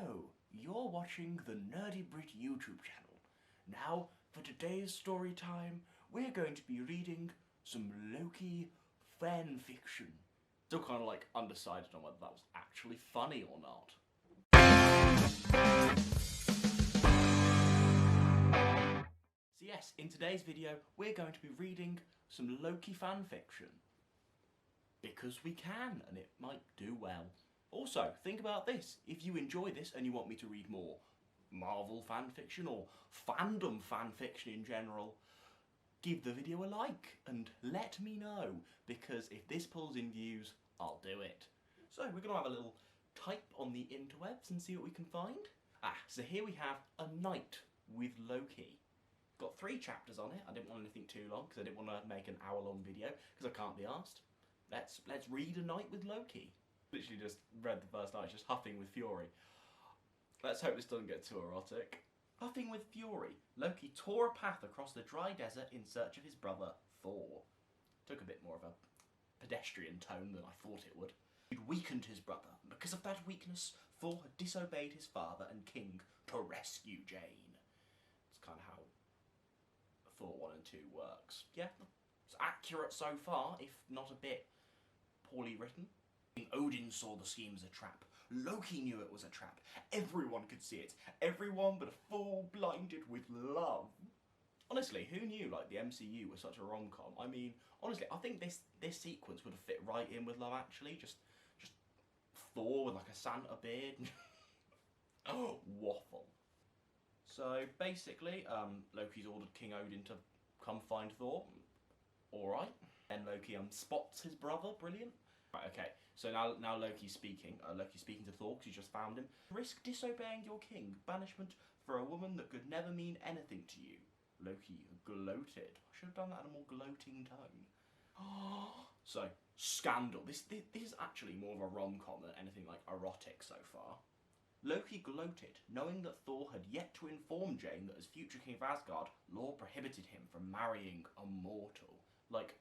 Hello, you're watching the Nerdy Brit YouTube channel. Now, for today's story time, we're going to be reading some Loki fan fiction. Still kind of like undecided on whether that was actually funny or not. So yes, in today's video, we're going to be reading some Loki fan fiction. Because we can, and it might do well. Also, think about this. If you enjoy this and you want me to read more Marvel fanfiction or fandom fanfiction in general, give the video a like and let me know, because if this pulls in views, I'll do it. So we're going to have a little type on the interwebs and see what we can find. So here we have A Night with Loki. Got 3 chapters on it. I didn't want anything too long because I didn't want to make an hour-long video because I can't be arsed. Let's read A Night with Loki. Literally just read the first night, just huffing with fury. Let's hope this doesn't get too erotic. Huffing with fury, Loki tore a path across the dry desert in search of his brother, Thor. Took a bit more of a pedestrian tone than I thought it would. He'd weakened his brother, and because of that weakness, Thor had disobeyed his father and king to rescue Jane. It's kind of how Thor 1 and 2 works. Yeah, it's accurate so far, if not a bit poorly written. Odin saw the scheme as a trap. Loki knew it was a trap. Everyone could see it. Everyone but a fool blinded with love. Honestly, who knew like the MCU was such a rom-com? I mean, honestly, I think this sequence would have fit right in with Love Actually. Just Thor with like a Santa beard. Oh, waffle. So basically, Loki's ordered King Odin to come find Thor. Alright. Then Loki spots his brother. Brilliant. Right, okay, so now Loki's speaking. Loki's speaking to Thor because he just found him. Risk disobeying your king. Banishment for a woman that could never mean anything to you. Loki gloated. I should have done that in a more gloating tone. So, scandal. This is actually more of a rom-com than anything like erotic so far. Loki gloated, knowing that Thor had yet to inform Jane that as future king of Asgard, law prohibited him from marrying a mortal. Like,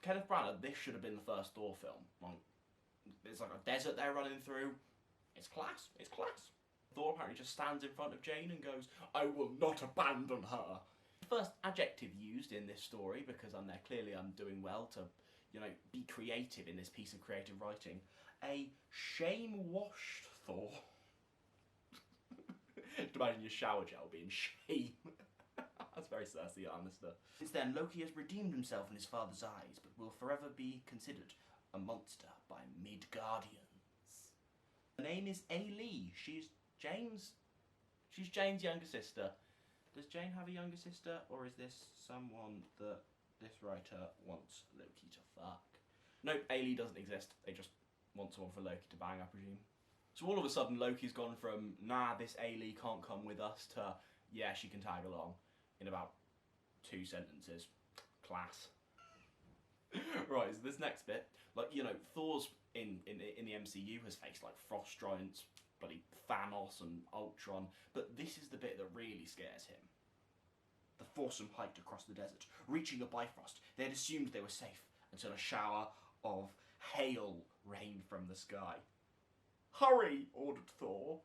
Kenneth Brannagh, this should have been the first Thor film. Like, there's like a desert they're running through. It's class. It's class. Thor apparently just stands in front of Jane and goes, "I will not abandon her." The first adjective used in this story, because they're clearly doing well to, you know, be creative in this piece of creative writing. A shame-washed Thor. Imagine your shower gel being shame. That's very Cersei Lannister. Since then, Loki has redeemed himself in his father's eyes, but will forever be considered a monster by Midgardians. Her name is Ailey. She's Jane's younger sister. Does Jane have a younger sister, or is this someone that this writer wants Loki to fuck? Nope, Ailey doesn't exist. They just want someone for Loki to bang, I presume. So all of a sudden, Loki's gone from, nah, this Ailey can't come with us, to, yeah, she can tag along. In about 2 sentences. Class. Right, so this next bit, like, you know, Thor's in the MCU has faced like frost giants, bloody Thanos and Ultron, but this is the bit that really scares him. The foursome hiked across the desert, reaching a bifrost. They had assumed they were safe until a shower of hail rained from the sky. "Hurry!" ordered Thor.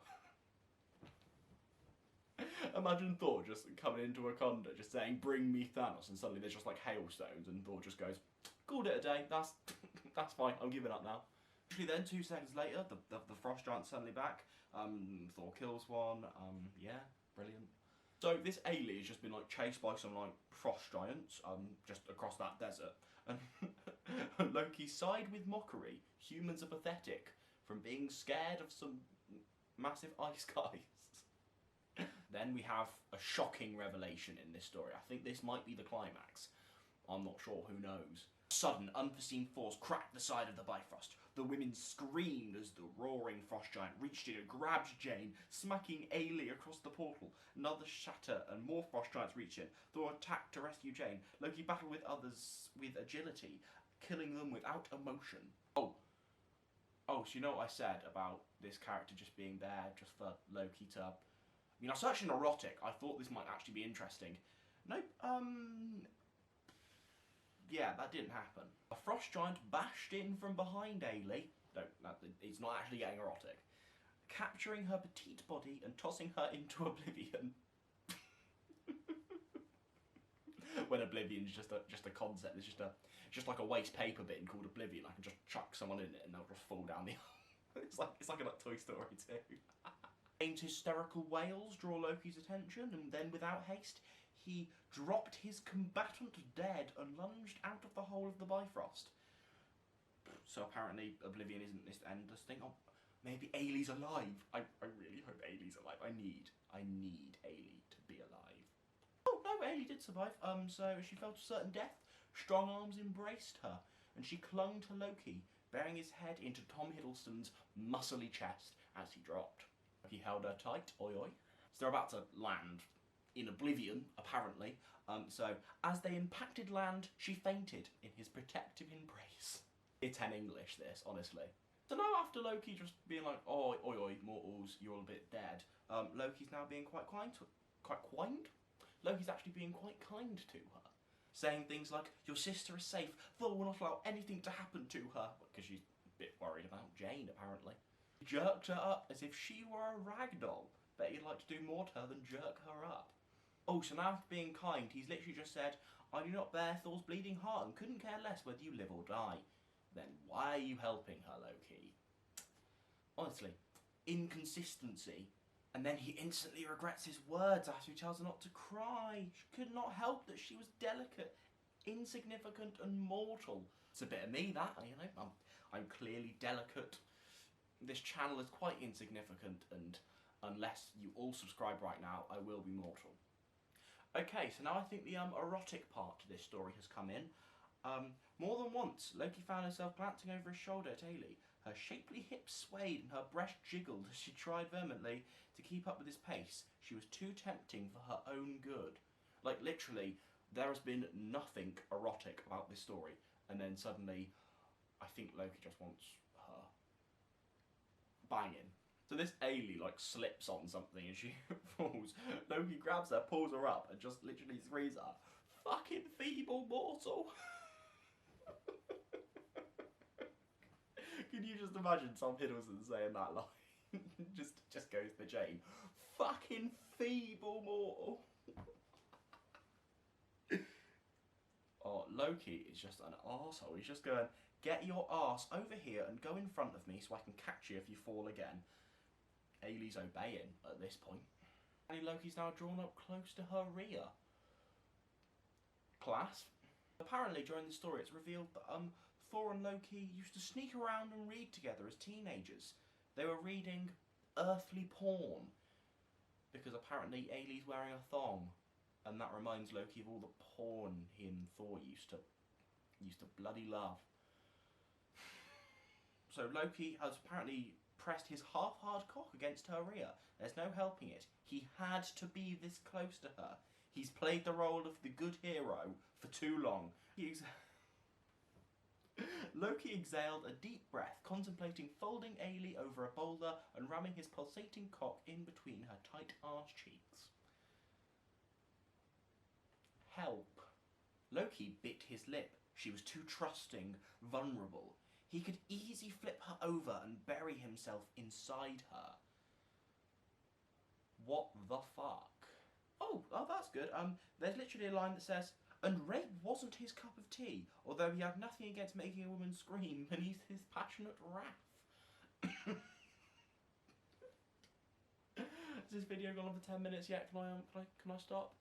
Imagine Thor just coming into Wakanda, just saying, "Bring me Thanos," and suddenly there's just like hailstones, and Thor just goes, "Called it a day. That's fine. I'm giving up now." Actually, then 2 seconds later, the frost giant's suddenly back. Thor kills one. Yeah, brilliant. So this Ailey has just been like chased by some like frost giants, just across that desert, and Loki sighed with mockery. Humans are pathetic from being scared of some massive ice guys. Then we have a shocking revelation in this story. I think this might be the climax. I'm not sure, who knows. Sudden, unforeseen force cracked the side of the Bifrost. The women screamed as the roaring frost giant reached in and grabbed Jane, smacking Ailey across the portal. Another shatter and more frost giants reached in. Thor attacked to rescue Jane. Loki battled with others with agility, killing them without emotion. Oh, so you know what I said about this character just being there just for Loki to... I mean, I searched in erotic. I thought this might actually be interesting. Nope, yeah, that didn't happen. A frost giant bashed in from behind Ailey. No, it's not actually getting erotic. capturing her petite body and tossing her into oblivion. When oblivion's just a concept, it's just like a waste paper bin called oblivion. I can just chuck someone in it and they'll just fall down the it's like a Toy Story 2. Jane's hysterical wails draw Loki's attention, and then without haste, he dropped his combatant dead and lunged out of the hole of the Bifrost. So apparently Oblivion isn't this endless thing. Oh, maybe Ailey's alive. I really hope Ailey's alive. I need Ailey to be alive. Oh no, Ailey did survive. So she fell to certain death. Strong arms embraced her, and she clung to Loki, bearing his head into Tom Hiddleston's muscly chest as he dropped. He held her tight, oi oi. So they're about to land in oblivion, apparently. So as they impacted land, she fainted in his protective embrace. It's 10 English, this, honestly. So now after Loki just being like, oi oi oi, mortals, you're all a bit dead, Loki's now being quite kind? Loki's actually being quite kind to her. Saying things like, your sister is safe, Thor will not allow anything to happen to her. Because she's a bit worried about Jane, apparently. He jerked her up as if she were a rag doll. Bet he'd like to do more to her than jerk her up. Oh, so now after being kind, he's literally just said, I do not bear Thor's bleeding heart and couldn't care less whether you live or die. Then why are you helping her, Loki? Honestly, inconsistency. And then he instantly regrets his words after he tells her not to cry. She could not help that she was delicate, insignificant and mortal. It's a bit of me, that, you know. I'm clearly delicate. This channel is quite insignificant, and unless you all subscribe right now, I will be mortal. Okay, so now I think the erotic part to this story has come in. More than once, Loki found herself glancing over his shoulder at Ailey. Her shapely hips swayed and her breast jiggled as she tried vehemently to keep up with his pace. She was too tempting for her own good. Like, literally, there has been nothing erotic about this story, and then suddenly, I think Loki just wants her. Banging. So this Ailey, like, slips on something and she falls. Loki grabs her, pulls her up, and just literally screams at her, fucking feeble mortal. Can you just imagine Tom Hiddleston saying that line? just goes for Jane. Fucking feeble mortal. Oh, Loki is just an arsehole. He's just going, get your arse over here and go in front of me so I can catch you if you fall again. Ailey's obeying at this point. And Loki's now drawn up close to her rear. Class. Apparently during the story it's revealed that Thor and Loki used to sneak around and read together as teenagers. They were reading earthly porn. Because apparently Ailey's wearing a thong. And that reminds Loki of all the porn he and Thor used to bloody love. So Loki has apparently pressed his half-hard cock against her rear. There's no helping it. He had to be this close to her. He's played the role of the good hero for too long. Loki exhaled a deep breath, contemplating folding Ailey over a boulder and ramming his pulsating cock in between her tight arse cheeks. Help. Loki bit his lip. She was too trusting, vulnerable. He could easily flip her over and bury himself inside her. What the fuck? Oh, that's good. There's literally a line that says, and rape wasn't his cup of tea, although he had nothing against making a woman scream beneath his passionate wrath. Has this video gone on for 10 minutes yet? Can I stop?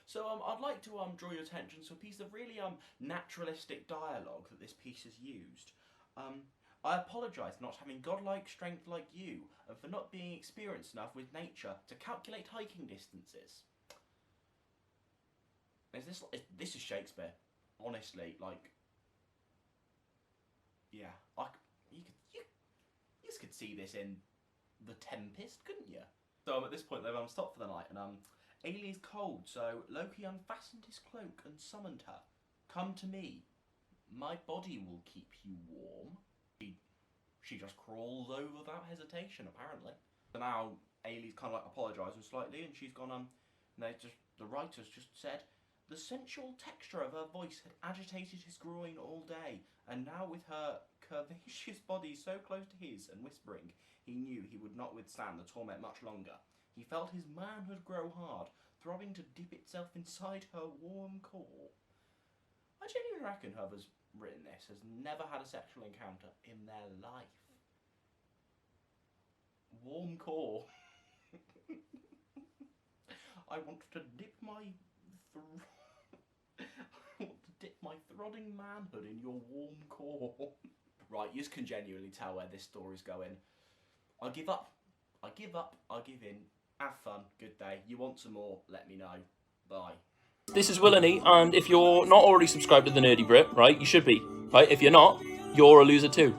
So I'd like to draw your attention to a piece of really naturalistic dialogue that this piece has used. I apologise for not having godlike strength like you, and for not being experienced enough with nature to calculate hiking distances. This is Shakespeare, honestly. Like, yeah, you could see this in The Tempest, couldn't you? So at this point they've stopped for the night, and Ailey's cold, so Loki unfastened his cloak and summoned her. Come to me. My body will keep you warm. She just crawls over without hesitation, apparently. So now Ailey's kind of like apologising slightly, and she's gone, the writers just said, the sensual texture of her voice had agitated his groin all day, and now with her curvaceous body so close to his and whispering, he knew he would not withstand the torment much longer. He felt his manhood grow hard, throbbing to dip itself inside her warm core. I genuinely reckon whoever's written this has never had a sexual encounter in their life. Warm core. I want to dip my throbbing manhood in your warm core. Right, you can genuinely tell where this story's going. I give up. I give up. I give in. Have fun. Good day. You want some more? Let me know. Bye. This is Willany, and if you're not already subscribed to the Nerdy Brit, right, you should be. Right? If you're not, you're a loser too.